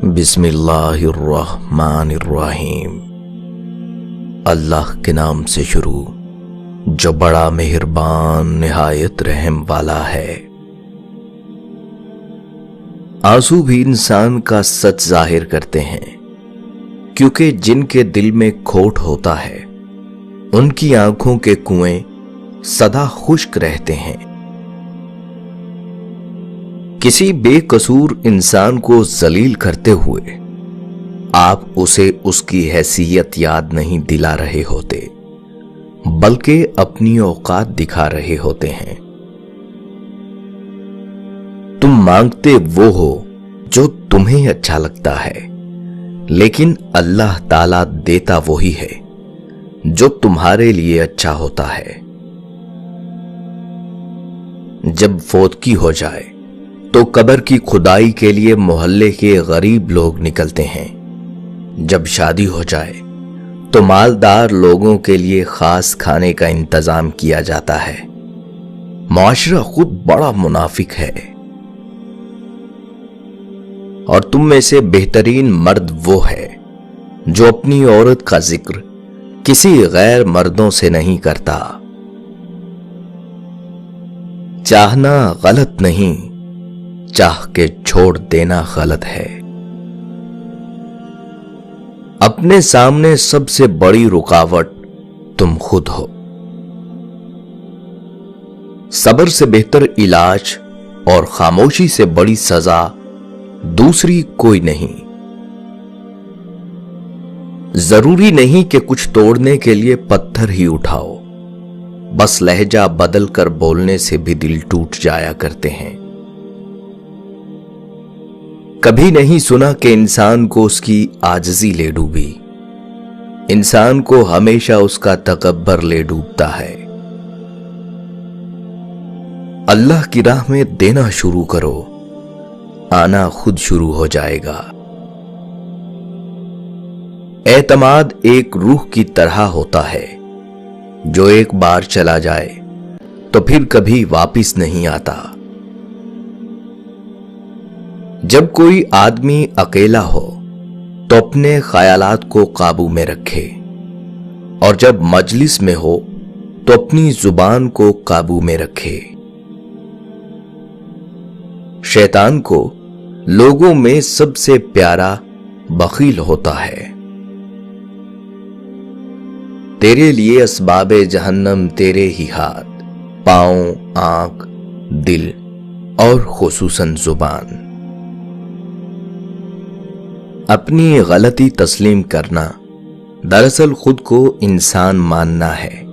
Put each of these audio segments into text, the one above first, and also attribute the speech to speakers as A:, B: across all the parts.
A: بسم اللہ الرحمن الرحیم۔ اللہ کے نام سے شروع جو بڑا مہربان نہایت رحم والا ہے۔ آنسو بھی انسان کا سچ ظاہر کرتے ہیں، کیونکہ جن کے دل میں کھوٹ ہوتا ہے ان کی آنکھوں کے کنویں سدا خشک رہتے ہیں۔ کسی بے قصور انسان کو ذلیل کرتے ہوئے آپ اسے اس کی حیثیت یاد نہیں دلا رہے ہوتے، بلکہ اپنی اوقات دکھا رہے ہوتے ہیں۔ تم مانگتے وہ ہو جو تمہیں اچھا لگتا ہے، لیکن اللہ تعالیٰ دیتا وہی ہے جو تمہارے لیے اچھا ہوتا ہے۔ جب فوتگی ہو جائے تو قبر کی کھدائی کے لیے محلے کے غریب لوگ نکلتے ہیں۔ جب شادی ہو جائے تو مالدار لوگوں کے لیے خاص کھانے کا انتظام کیا جاتا ہے۔ معاشرہ خود بڑا منافق ہے، اور تم میں سے بہترین مرد وہ ہے جو اپنی عورت کا ذکر کسی غیر مردوں سے نہیں کرتا۔ چاہنا غلط نہیں، چاہ کے چھوڑ دینا غلط ہے۔ اپنے سامنے سب سے بڑی رکاوٹ تم خود ہو۔ صبر سے بہتر علاج اور خاموشی سے بڑی سزا دوسری کوئی نہیں۔ ضروری نہیں کہ کچھ توڑنے کے لیے پتھر ہی اٹھاؤ، بس لہجہ بدل کر بولنے سے بھی دل ٹوٹ جایا کرتے ہیں۔ کبھی نہیں سنا کہ انسان کو اس کی عاجزی لے ڈوبی، انسان کو ہمیشہ اس کا تکبر لے ڈوبتا ہے۔ اللہ کی راہ میں دینا شروع کرو، آنا خود شروع ہو جائے گا۔ اعتماد ایک روح کی طرح ہوتا ہے جو ایک بار چلا جائے تو پھر کبھی واپس نہیں آتا۔ جب کوئی آدمی اکیلا ہو تو اپنے خیالات کو قابو میں رکھے، اور جب مجلس میں ہو تو اپنی زبان کو قابو میں رکھے۔ شیطان کو لوگوں میں سب سے پیارا بخیل ہوتا ہے۔ تیرے لیے اسباب جہنم تیرے ہی ہاتھ، پاؤں، آنکھ، دل اور خصوصاً زبان۔ اپنی غلطی تسلیم کرنا دراصل خود کو انسان ماننا ہے،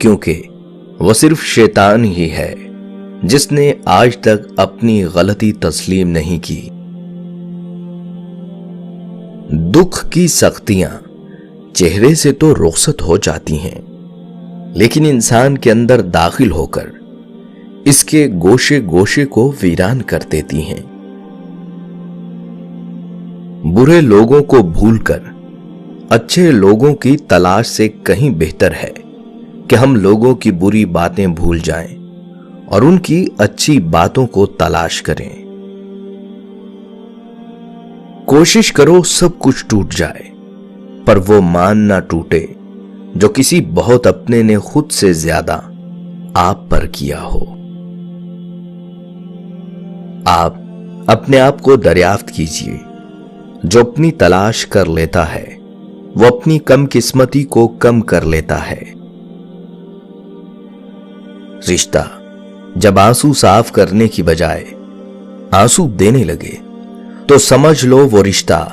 A: کیونکہ وہ صرف شیطان ہی ہے جس نے آج تک اپنی غلطی تسلیم نہیں کی۔ دکھ کی سختیاں چہرے سے تو رخصت ہو جاتی ہیں، لیکن انسان کے اندر داخل ہو کر اس کے گوشے گوشے کو ویران کر دیتی ہیں۔ برے لوگوں کو بھول کر اچھے لوگوں کی تلاش سے کہیں بہتر ہے کہ ہم لوگوں کی بری باتیں بھول جائیں اور ان کی اچھی باتوں کو تلاش کریں۔ کوشش کرو سب کچھ ٹوٹ جائے، پر وہ مان نہ ٹوٹے جو کسی بہت اپنے نے خود سے زیادہ آپ پر کیا ہو۔ آپ اپنے آپ کو دریافت کیجیے، جو اپنی تلاش کر لیتا ہے وہ اپنی کم قسمتی کو کم کر لیتا ہے۔ رشتہ جب آنسو صاف کرنے کی بجائے آنسو دینے لگے تو سمجھ لو وہ رشتہ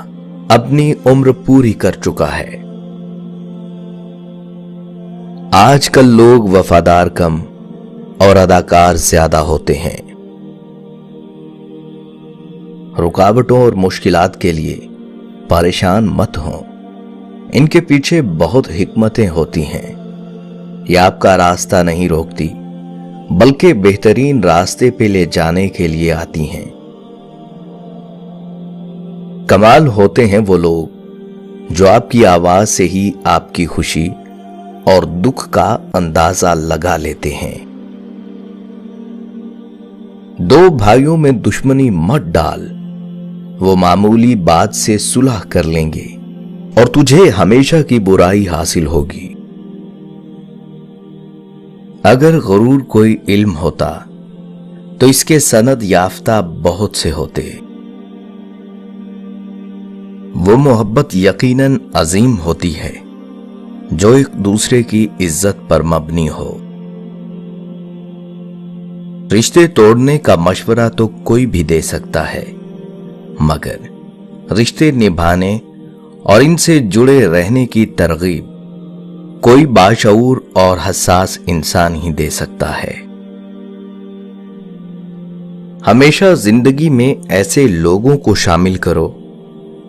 A: اپنی عمر پوری کر چکا ہے۔ آج کل لوگ وفادار کم اور اداکار زیادہ ہوتے ہیں۔ رکاوٹوں اور مشکلات کے لیے پریشان مت ہوں، ان کے پیچھے بہت حکمتیں ہوتی ہیں۔ یہ آپ کا راستہ نہیں روکتی، بلکہ بہترین راستے پہ لے جانے کے لیے آتی ہیں۔ کمال ہوتے ہیں وہ لوگ جو آپ کی آواز سے ہی آپ کی خوشی اور دکھ کا اندازہ لگا لیتے ہیں۔ دو بھائیوں میں دشمنی مت ڈال، وہ معمولی بات سے صلح کر لیں گے اور تجھے ہمیشہ کی برائی حاصل ہوگی۔ اگر غرور کوئی علم ہوتا تو اس کے سند یافتہ بہت سے ہوتے۔ وہ محبت یقیناً عظیم ہوتی ہے جو ایک دوسرے کی عزت پر مبنی ہو۔ رشتے توڑنے کا مشورہ تو کوئی بھی دے سکتا ہے، مگر رشتے نبھانے اور ان سے جڑے رہنے کی ترغیب کوئی باشعور اور حساس انسان ہی دے سکتا ہے۔ ہمیشہ زندگی میں ایسے لوگوں کو شامل کرو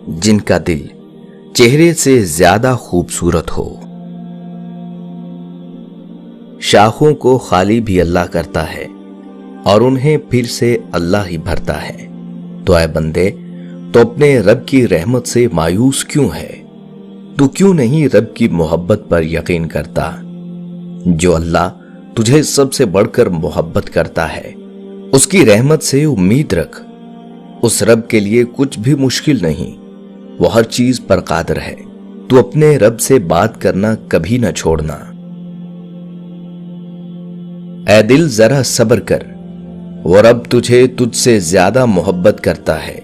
A: جن کا دل چہرے سے زیادہ خوبصورت ہو۔ شاخوں کو خالی بھی اللہ کرتا ہے اور انہیں پھر سے اللہ ہی بھرتا ہے، تو اے بندے تو اپنے رب کی رحمت سے مایوس کیوں ہے؟ تو کیوں نہیں رب کی محبت پر یقین کرتا؟ جو اللہ تجھے سب سے بڑھ کر محبت کرتا ہے اس کی رحمت سے امید رکھ۔ اس رب کے لیے کچھ بھی مشکل نہیں، وہ ہر چیز پر قادر ہے۔ تو اپنے رب سے بات کرنا کبھی نہ چھوڑنا۔ اے دل ذرا صبر کر، وہ رب تجھ سے زیادہ محبت کرتا ہے۔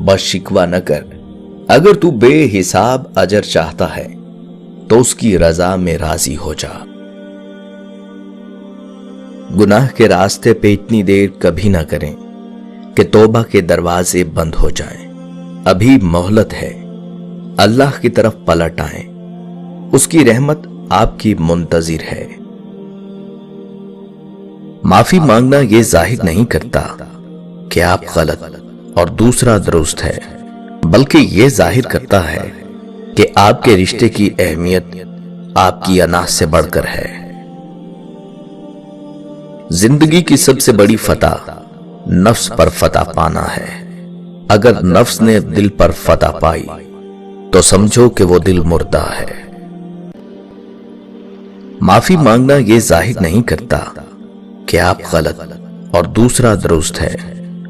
A: بس شکوہ نہ کر، اگر تو بے حساب اجر چاہتا ہے تو اس کی رضا میں راضی ہو جا۔ گناہ کے راستے پہ اتنی دیر کبھی نہ کریں کہ توبہ کے دروازے بند ہو جائیں۔ ابھی مہلت ہے، اللہ کی طرف پلٹ آئیں، اس کی رحمت آپ کی منتظر ہے۔ معافی مانگنا یہ ظاہر نہیں کرتا کہ آپ غلط اور دوسرا درست ہے، بلکہ یہ ظاہر کرتا ہے کہ آپ کے رشتے کی اہمیت آپ کی انا سے بڑھ کر ہے۔ زندگی کی سب سے بڑی فتح نفس پر فتح پانا ہے۔ اگر نفس نے دل پر فتح پائی تو سمجھو کہ وہ دل مردہ ہے۔ معافی مانگنا یہ ظاہر نہیں کرتا کہ آپ غلط اور دوسرا درست ہے،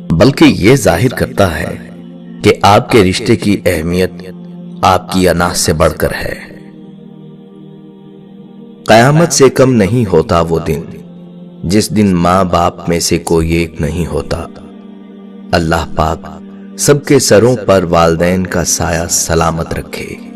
A: بلکہ یہ ظاہر کرتا ہے کہ آپ کے رشتے کی اہمیت آپ کی انا سے بڑھ کر ہے۔ قیامت سے کم نہیں ہوتا وہ دن جس دن ماں باپ میں سے کوئی ایک نہیں ہوتا۔ اللہ پاک سب کے سروں پر والدین کا سایہ سلامت رکھے۔